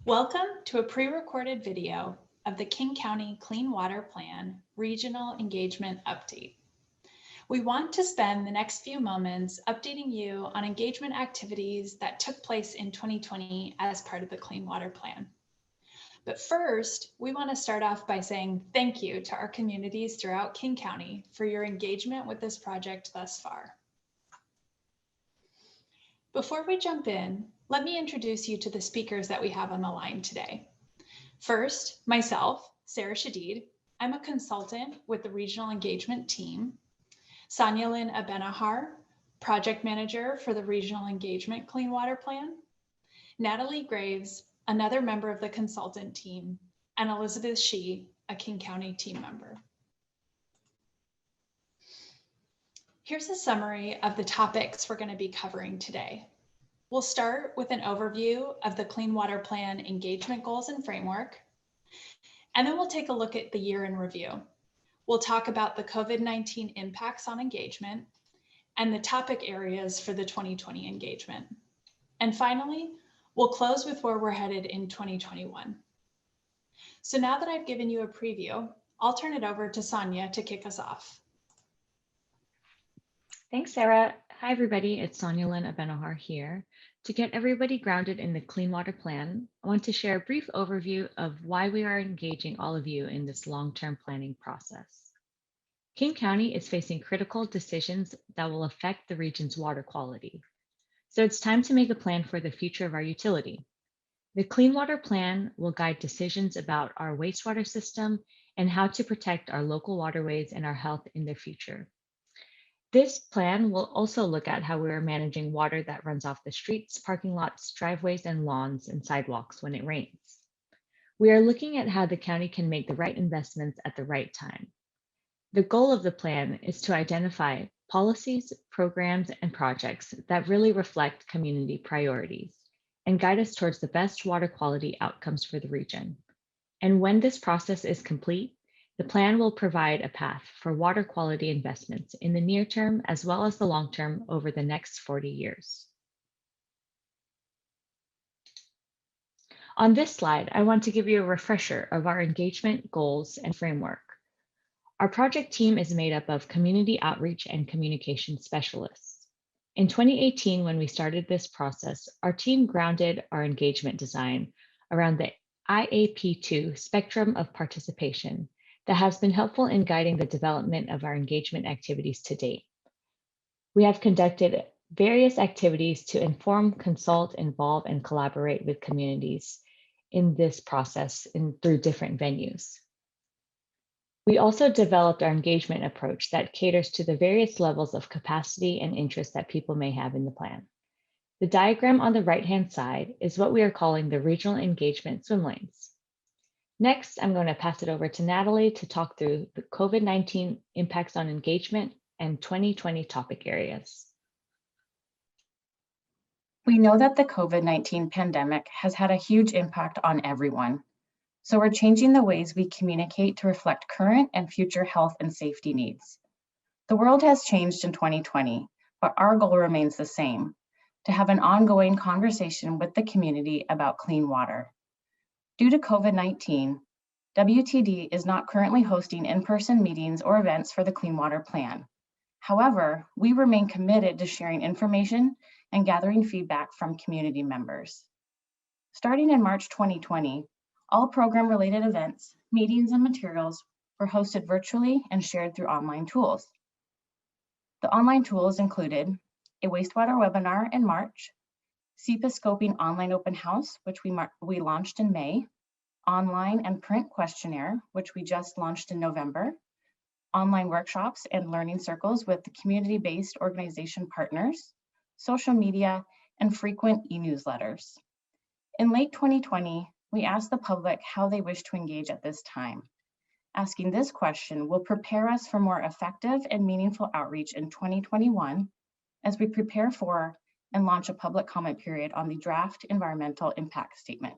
Welcome to a pre-recorded video of the King County Clean Water Plan Regional Engagement Update. We want to spend the next few moments updating you on engagement activities that took place in 2020 as part of the Clean Water Plan. But first, we want to start off by saying thank you to our communities throughout King County for your engagement with this project thus far. Before we jump in, let me introduce you to the speakers that we have on the line today. First, myself, Sarah Shadid. I'm a consultant with the Regional Engagement Team. Sanyalin Abenahar, Project Manager for the Regional Engagement Clean Water Plan. Natalie Graves, another member of the consultant team, and Elizabeth Shee, a King County team member. Here's a summary of the topics we're going to be covering today. We'll start with an overview of the Clean Water Plan engagement goals and framework, and then we'll take a look at the year in review. We'll talk about the COVID-19 impacts on engagement and the topic areas for the 2020 engagement. And finally, we'll close with where we're headed in 2021. So now that I've given you a preview, I'll turn it over to Sonia to kick us off. Thanks, Sarah. Hi, everybody. It's Sanyalin Abenahar here. To get everybody grounded in the Clean Water Plan, I want to share a brief overview of why we are engaging all of you in this long-term planning process. King County is facing critical decisions that will affect the region's water quality. So it's time to make a plan for the future of our utility. The Clean Water Plan will guide decisions about our wastewater system and how to protect our local waterways and our health in the future. This plan will also look at how we are managing water that runs off the streets, parking lots, driveways, and lawns and sidewalks when it rains. We are looking at how the county can make the right investments at the right time. The goal of the plan is to identify policies, programs, and projects that really reflect community priorities and guide us towards the best water quality outcomes for the region. And when this process is complete, the plan will provide a path for water quality investments in the near term as well as the long term over the next 40 years. On this slide, I want to give you a refresher of our engagement goals and framework. Our project team is made up of community outreach and communication specialists. In 2018, when we started this process, our team grounded our engagement design around the IAP2 spectrum of participation that has been helpful in guiding the development of our engagement activities to date. We have conducted various activities to inform, consult, involve, and collaborate with communities in this process through different venues. We also developed our engagement approach that caters to the various levels of capacity and interest that people may have in the plan. The diagram on the right-hand side is what we are calling the regional engagement swim lanes. Next, I'm going to pass it over to Natalie to talk through the COVID-19 impacts on engagement and 2020 topic areas. We know that the COVID-19 pandemic has had a huge impact on everyone. So we're changing the ways we communicate to reflect current and future health and safety needs. The world has changed in 2020, but our goal remains the same, to have an ongoing conversation with the community about clean water. Due to COVID-19, WTD is not currently hosting in-person meetings or events for the Clean Water Plan. However, we remain committed to sharing information and gathering feedback from community members. Starting in March 2020, all program-related events, meetings, and materials were hosted virtually and shared through online tools. The online tools included a wastewater webinar in March, SEPA Scoping Online Open House, which we launched in May, online and print questionnaire, which we just launched in November, online workshops and learning circles with the community-based organization partners, social media, and frequent e-newsletters. In late 2020, we asked the public how they wish to engage at this time. Asking this question will prepare us for more effective and meaningful outreach in 2021 as we prepare for and launch a public comment period on the draft environmental impact statement.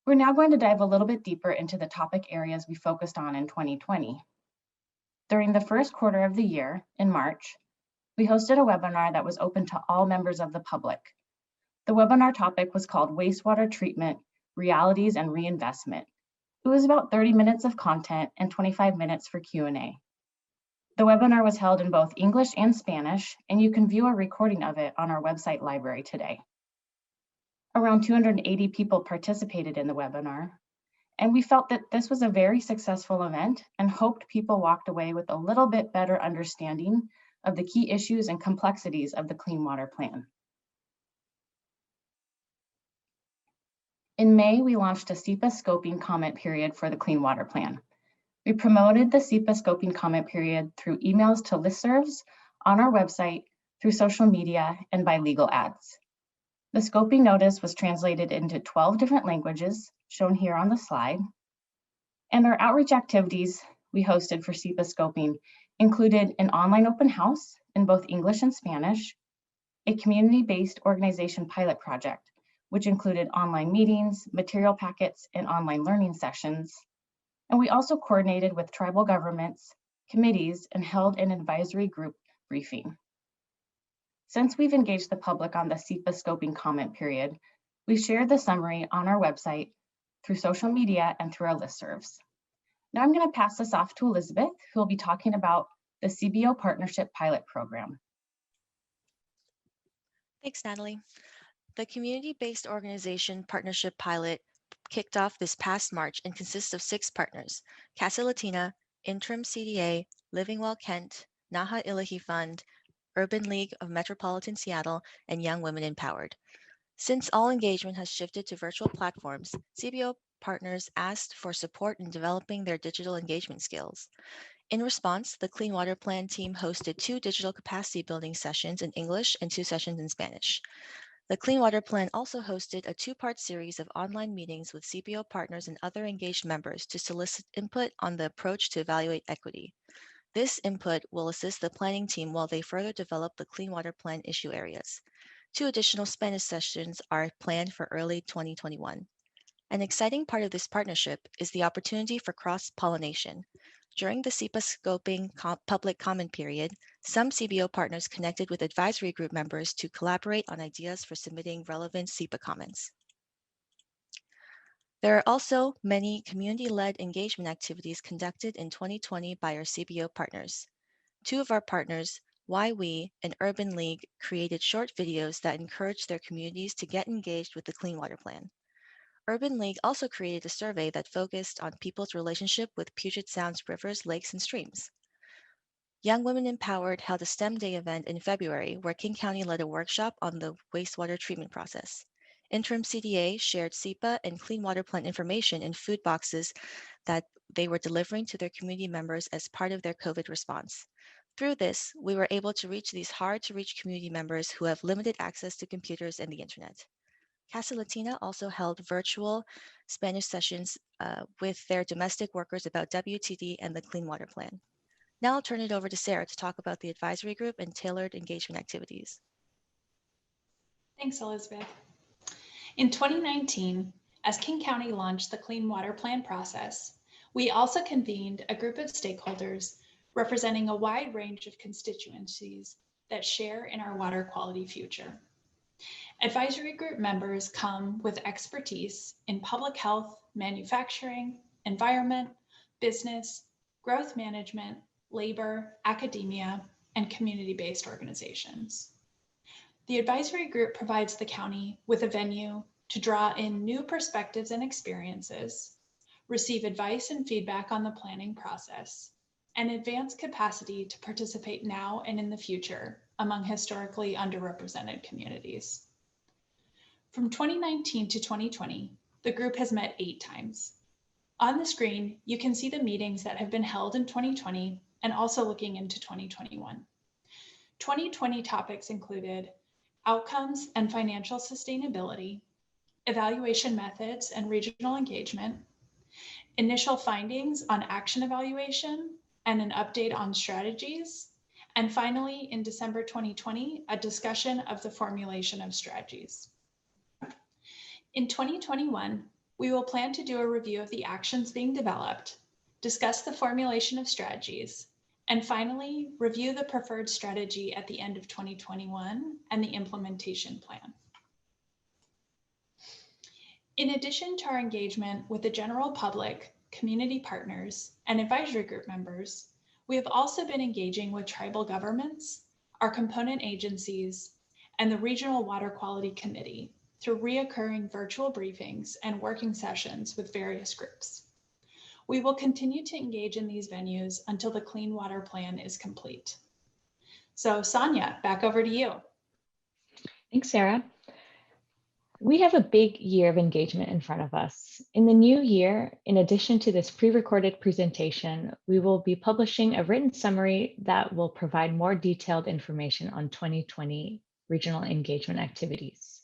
We're now going to dive a little bit deeper into the topic areas we focused on in 2020. During the first quarter of the year, in March, we hosted a webinar that was open to all members of the public. The webinar topic was called Wastewater Treatment, Realities and Reinvestment. It was about 30 minutes of content and 25 minutes for Q&A. The webinar was held in both English and Spanish, and you can view a recording of it on our website library today. Around 280 people participated in the webinar, and we felt that this was a very successful event and hoped people walked away with a little bit better understanding of the key issues and complexities of the Clean Water Plan. In May, we launched a SEPA scoping comment period for the Clean Water Plan. We promoted the SEPA scoping comment period through emails to listservs, on our website, through social media, and by legal ads. The scoping notice was translated into 12 different languages, shown here on the slide. And our outreach activities we hosted for SEPA scoping included an online open house in both English and Spanish, a community-based organization pilot project, which included online meetings, material packets, and online learning sessions. And we also coordinated with tribal governments, committees, and held an advisory group briefing. Since we've engaged the public on the SEPA scoping comment period, we shared the summary on our website through social media and through our listservs. Now I'm going to pass this off to Elizabeth, who will be talking about the CBO Partnership Pilot Program. Thanks, Natalie. The community-based organization partnership pilot kicked off this past March and consists of 6 partners: Casa Latina, Interim CDA, Living Well Kent, Naha Ilahi Fund, Urban League of Metropolitan Seattle, and Young Women Empowered. Since all engagement has shifted to virtual platforms, CBO partners asked for support in developing their digital engagement skills. In response, the Clean Water Plan team hosted 2 digital capacity building sessions in English and 2 sessions in Spanish. The Clean Water Plan also hosted a 2-part series of online meetings with CBO partners and other engaged members to solicit input on the approach to evaluate equity. This input will assist the planning team while they further develop the Clean Water Plan issue areas. 2 additional Spanish sessions are planned for early 2021. An exciting part of this partnership is the opportunity for cross-pollination. During the SEPA scoping public comment period, some CBO partners connected with advisory group members to collaborate on ideas for submitting relevant SEPA comments. There are also many community-led engagement activities conducted in 2020 by our CBO partners. 2 of our partners, Why We and Urban League, created short videos that encourage their communities to get engaged with the Clean Water Plan. Urban League also created a survey that focused on people's relationship with Puget Sound's rivers, lakes, and streams. Young Women Empowered held a STEM Day event in February where King County led a workshop on the wastewater treatment process. Interim CDA shared SEPA and Clean Water Plan information in food boxes that they were delivering to their community members as part of their COVID response. Through this, we were able to reach these hard-to-reach community members who have limited access to computers and the internet. Casa Latina also held virtual Spanish sessions with their domestic workers about WTD and the Clean Water Plan. Now I'll turn it over to Sarah to talk about the advisory group and tailored engagement activities. Thanks, Elizabeth. In 2019, as King County launched the Clean Water Plan process, we also convened a group of stakeholders representing a wide range of constituencies that share in our water quality future. Advisory group members come with expertise in public health, manufacturing, environment, business, growth management, labor, academia, and community-based organizations. The advisory group provides the county with a venue to draw in new perspectives and experiences, receive advice and feedback on the planning process, and advance capacity to participate now and in the future among historically underrepresented communities. From 2019 to 2020, the group has met 8 times. On the screen, you can see the meetings that have been held in 2020 and also looking into 2021. 2020 topics included outcomes and financial sustainability, evaluation methods and regional engagement, initial findings on action evaluation and an update on strategies, and finally, in December 2020, a discussion of the formulation of strategies. In 2021, we will plan to do a review of the actions being developed, discuss the formulation of strategies, and finally, review the preferred strategy at the end of 2021 and the implementation plan. In addition to our engagement with the general public, community partners, and advisory group members, we have also been engaging with tribal governments, our component agencies, and the Regional Water Quality Committee through reoccurring virtual briefings and working sessions with various groups. We will continue to engage in these venues until the Clean Water Plan is complete. So Sonia, back over to you. Thanks, Sarah. We have a big year of engagement in front of us. In the new year, in addition to this pre-recorded presentation, we will be publishing a written summary that will provide more detailed information on 2020 regional engagement activities.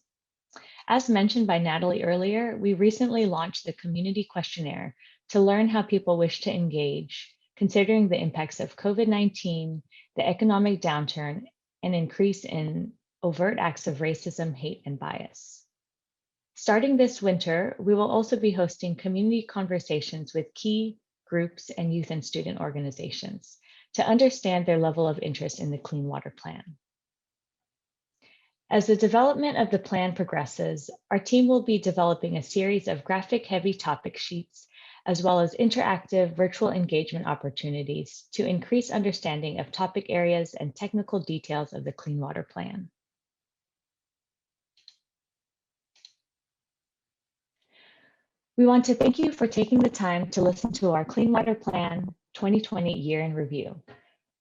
As mentioned by Natalie earlier, we recently launched the community questionnaire to learn how people wish to engage, considering the impacts of COVID-19, the economic downturn, and increase in overt acts of racism, hate, and bias. Starting this winter, we will also be hosting community conversations with key groups and youth and student organizations to understand their level of interest in the Clean Water Plan. As the development of the plan progresses, our team will be developing a series of graphic-heavy topic sheets, as well as interactive virtual engagement opportunities to increase understanding of topic areas and technical details of the Clean Water Plan. We want to thank you for taking the time to listen to our Clean Water Plan 2020 year in review.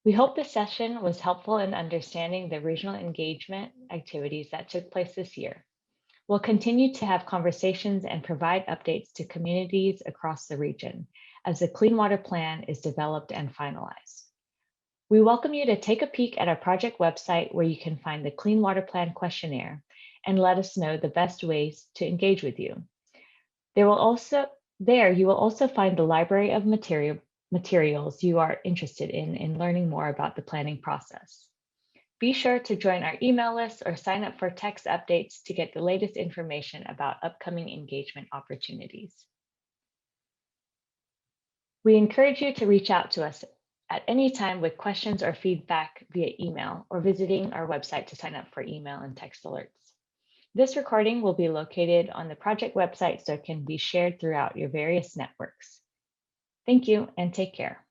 We hope this session was helpful in understanding the regional engagement activities that took place this year. We'll continue to have conversations and provide updates to communities across the region as the Clean Water Plan is developed and finalized. We welcome you to take a peek at our project website where you can find the Clean Water Plan questionnaire and let us know the best ways to engage with you. You will also find the library of materials you are interested in learning more about the planning process. Be sure to join our email list or sign up for text updates to get the latest information about upcoming engagement opportunities. We encourage you to reach out to us at any time with questions or feedback via email or visiting our website to sign up for email and text alerts. This recording will be located on the project website so it can be shared throughout your various networks. Thank you and take care.